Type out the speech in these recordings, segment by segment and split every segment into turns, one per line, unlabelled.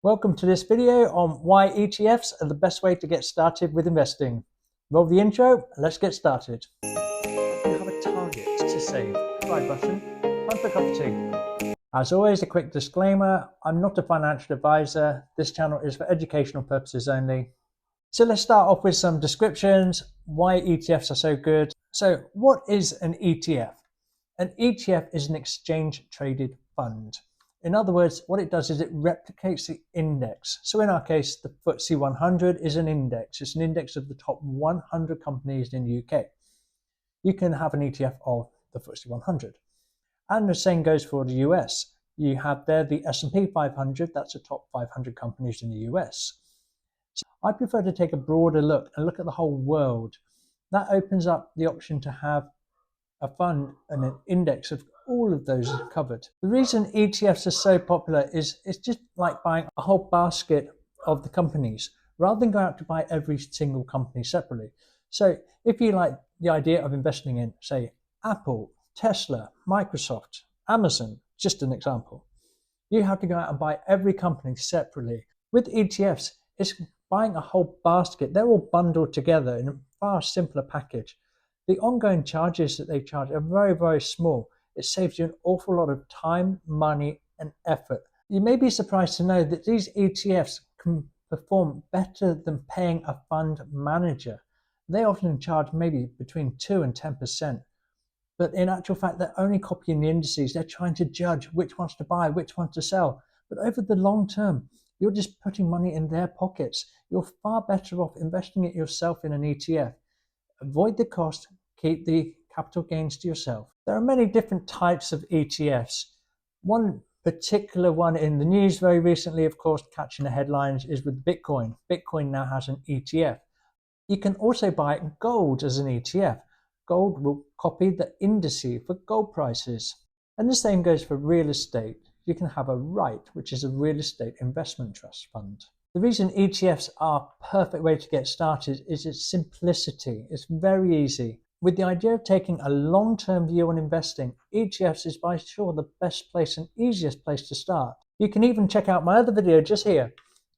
Welcome to this video on why ETFs are the best way to get started with investing. Roll the intro and let's get started. You have a target to save. Right button, time for a cup of tea. As always, a quick disclaimer, I'm not a financial advisor. This channel is for educational purposes only. So let's start off with some descriptions, why ETFs are so good. So what is an ETF? An ETF is an exchange traded fund. In other words, what it does is it replicates the index. So in our case, the FTSE 100 is an index. It's an index of the top 100 companies in the UK. You can have an ETF of the FTSE 100. And the same goes for the US. You have there the S&P 500, that's the top 500 companies in the US. So I prefer to take a broader look and look at the whole world. That opens up the option to have a fund and an index of all of those covered. The reason ETFs are so popular is it's just like buying a whole basket of the companies rather than go out to buy every single company separately. So if you like the idea of investing in, say, Apple, Tesla, Microsoft, Amazon, just an example, you have to go out and buy every company separately. With ETFs, it's buying a whole basket. They're all bundled together in a far simpler package. The ongoing charges that they charge are very, very small. It saves you an awful lot of time, money, and effort. You may be surprised to know that these ETFs can perform better than paying a fund manager. They often charge maybe between 2 and 10%. But in actual fact, they're only copying the indices. They're trying to judge which ones to buy, which ones to sell. But over the long term, you're just putting money in their pockets. You're far better off investing it yourself in an ETF. Avoid the cost, keep the capital gains to yourself. There are many different types of ETFs. One particular one in the news very recently, of course, catching the headlines, is with Bitcoin. Bitcoin now has an ETF. You can also buy gold as an ETF. Gold will copy the indices for gold prices. And the same goes for real estate. You can have a REIT, which is a real estate investment trust fund. The reason ETFs are a perfect way to get started is its simplicity. It's very easy. With the idea of taking a long-term view on investing, ETFs is by far the best place and easiest place to start. You can even check out my other video just here,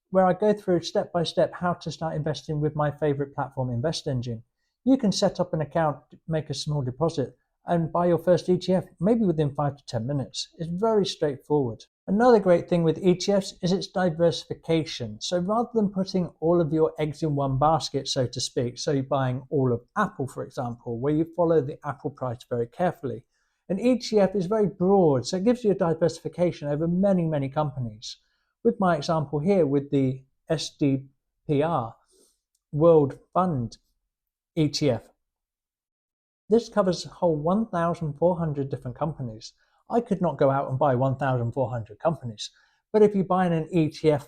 where I go through step by step how to start investing with my favorite platform, InvestEngine. You can set up an account, make a small deposit, and buy your first ETF maybe within 5 to 10 minutes. It's very straightforward. Another great thing with ETFs is its diversification. So rather than putting all of your eggs in one basket, so to speak, so you're buying all of Apple, for example, where you follow the Apple price very carefully, an ETF is very broad, so it gives you a diversification over many, many companies. With my example here with the SDPR World Fund ETF, this covers a whole 1,400 different companies. I could not go out and buy 1,400 companies, but if you buy an ETF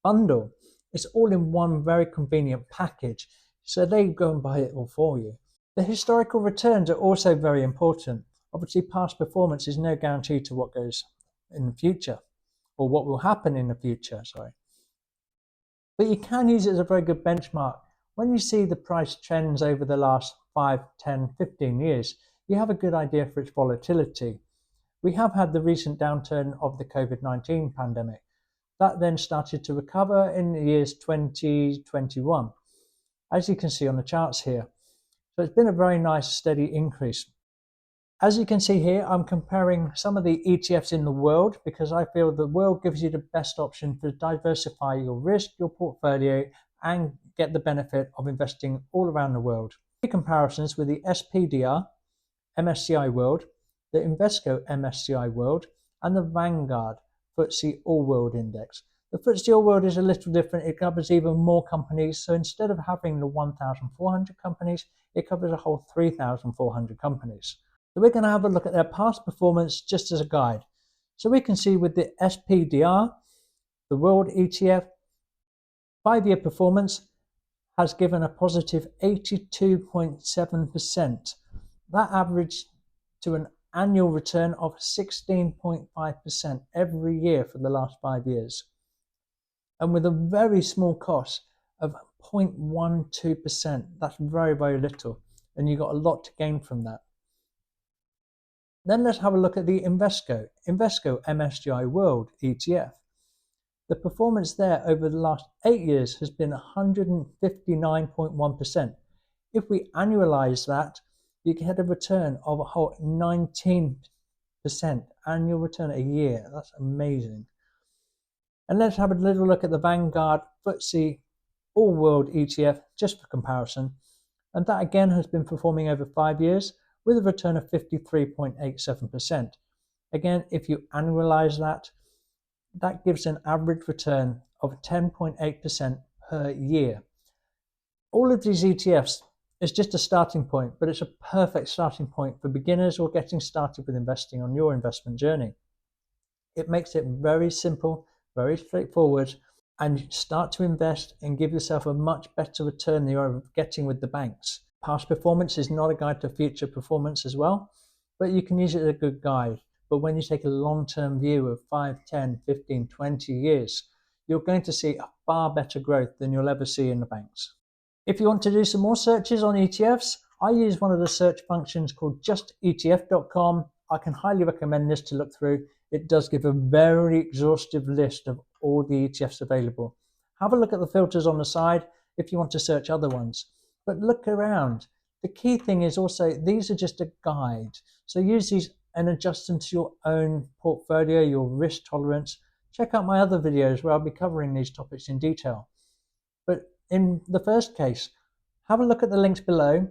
bundle, it's all in one very convenient package, so they go and buy it all for you. The historical returns are also very important. Obviously, past performance is no guarantee to what goes in the future, or what will happen in the future, But you can use it as a very good benchmark. When you see the price trends over the last 5, 10, 15 years, you have a good idea for its volatility. We have had the recent downturn of the COVID-19 pandemic. That then started to recover in the years 2021, as you can see on the charts here. So it's been a very nice steady increase. As you can see here, I'm comparing some of the ETFs in the world because I feel the world gives you the best option to diversify your risk, your portfolio, and get the benefit of investing all around the world. Comparisons with the SPDR, MSCI World, the Invesco MSCI World, and the Vanguard FTSE All World Index. The FTSE All World is a little different. It covers even more companies. So instead of having the 1,400 companies, it covers a whole 3,400 companies. So we're going to have a look at their past performance just as a guide. So we can see with the SPDR, the World ETF, 5-year performance has given a positive 82.7%. That averaged to an annual return of 16.5% every year for the last 5 years. And with a very small cost of 0.12%, that's very, very little. And you got a lot to gain from that. Then let's have a look at the Invesco MSCI World ETF. The performance there over the last 8 years has been 159.1%. If we annualize that, you get a return of a whole 19% annual return a year. That's amazing. And let's have a little look at the Vanguard FTSE All World ETF just for comparison. And that again has been performing over 5 years with a return of 53.87%. Again, if you annualize that, that gives an average return of 10.8% per year. All of these ETFs is just a starting point, but it's a perfect starting point for beginners or getting started with investing on your investment journey. It makes it very simple, very straightforward, and start to invest and give yourself a much better return than you're getting with the banks. Past performance is not a guide to future performance as well, but you can use it as a good guide. But when you take a long-term view of 5, 10, 15, 20 years, you're going to see a far better growth than you'll ever see in the banks. If you want to do some more searches on ETFs, I use one of the search functions called justetf.com. I can highly recommend this to look through. It does give a very exhaustive list of all the ETFs available. Have a look at the filters on the side if you want to search other ones. But look around. The key thing is also, these are just a guide. So use these and adjust them to your own portfolio, your risk tolerance. Check out my other videos where I'll be covering these topics in detail. But in the first case, have a look at the links below,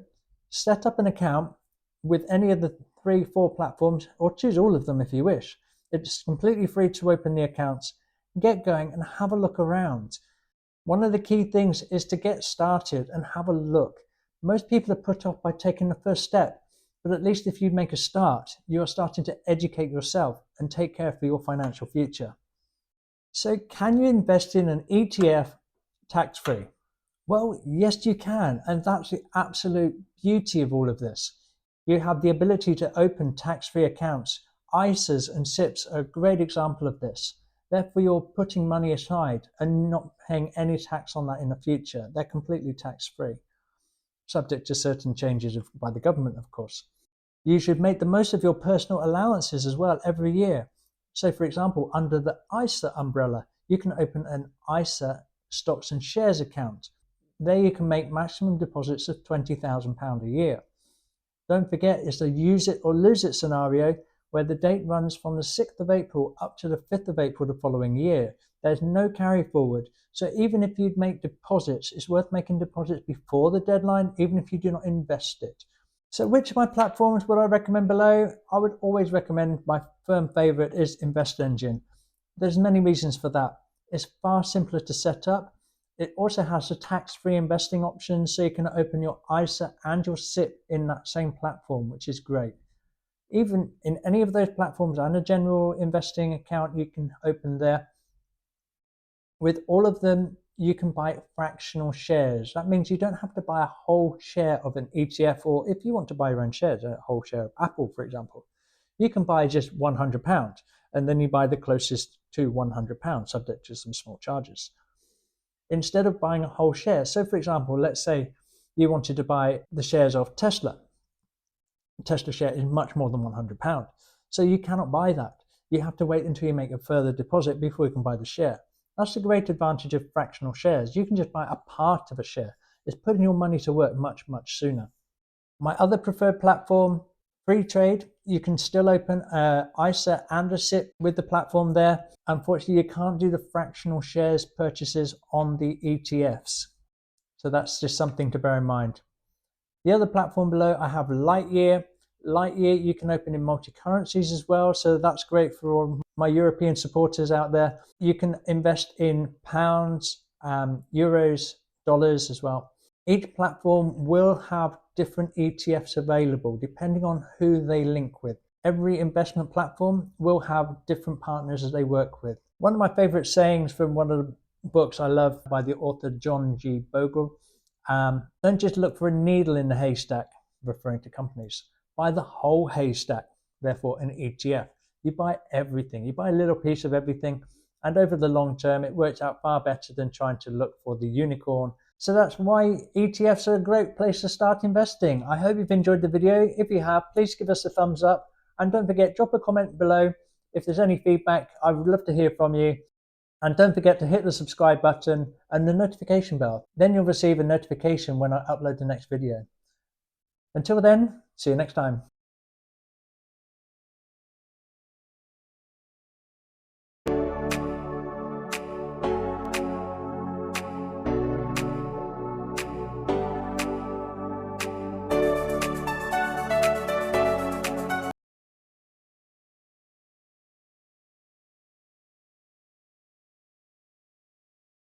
set up an account with any of the 3-4 platforms, or choose all of them if you wish. It's completely free to open the accounts, get going and have a look around. One of the key things is to get started and have a look. Most people are put off by taking the first step, but at least if you make a start, you are starting to educate yourself and take care for your financial future. So can you invest in an ETF tax-free? Well, yes, you can. And that's the absolute beauty of all of this. You have the ability to open tax-free accounts. ISAs and SIPPs are a great example of this. Therefore, you're putting money aside and not paying any tax on that in the future. They're completely tax-free, subject to certain changes by the government, of course. You should make the most of your personal allowances as well every year. So, for example, under the ISA umbrella, you can open an ISA stocks and shares account. There you can make maximum deposits of £20,000 a year. Don't forget, it's a use it or lose it scenario where the date runs from the 6th of April up to the 5th of April the following year. There's no carry forward. So even if you'd make deposits, it's worth making deposits before the deadline, even if you do not invest it. So which of my platforms would I recommend below? I would always recommend, my firm favorite is InvestEngine. There's many reasons for that. It's far simpler to set up. It also has a tax-free investing option, so you can open your ISA and your SIPP in that same platform, which is great. Even in any of those platforms and a general investing account you can open there. With all of them, you can buy fractional shares. That means you don't have to buy a whole share of an ETF, or if you want to buy your own shares, a whole share of Apple, for example, you can buy just £100 and then you buy the closest to £100, subject to some small charges, instead of buying a whole share. So for example, let's say you wanted to buy the shares of Tesla. The Tesla share is much more than £100. So you cannot buy that. You have to wait until you make a further deposit before you can buy the share. That's the great advantage of fractional shares. You can just buy a part of a share. It's putting your money to work much, much sooner. My other preferred platform, FreeTrade, you can still open an ISA and a SIPP with the platform there. Unfortunately, you can't do the fractional shares purchases on the ETFs. So that's just something to bear in mind. The other platform below, I have Lightyear. Lightyear, you can open in multi-currencies as well. So that's great for all my European supporters out there. You can invest in pounds, euros, dollars as well. Each platform will have different ETFs available depending on who they link with. Every investment platform will have different partners as they work with. One of my favorite sayings from one of the books I love by the author John G. Bogle, don't just look for a needle in the haystack, referring to companies. Buy the whole haystack, therefore an ETF. You buy everything. You buy a little piece of everything, and over the long term, it works out far better than trying to look for the unicorn. So that's why ETFs are a great place to start investing. I hope you've enjoyed the video. If you have, please give us a thumbs up, and don't forget, drop a comment below if there's any feedback. I would love to hear from you. And don't forget to hit the subscribe button and the notification bell. Then you'll receive a notification when I upload the next video. Until then, see you next time.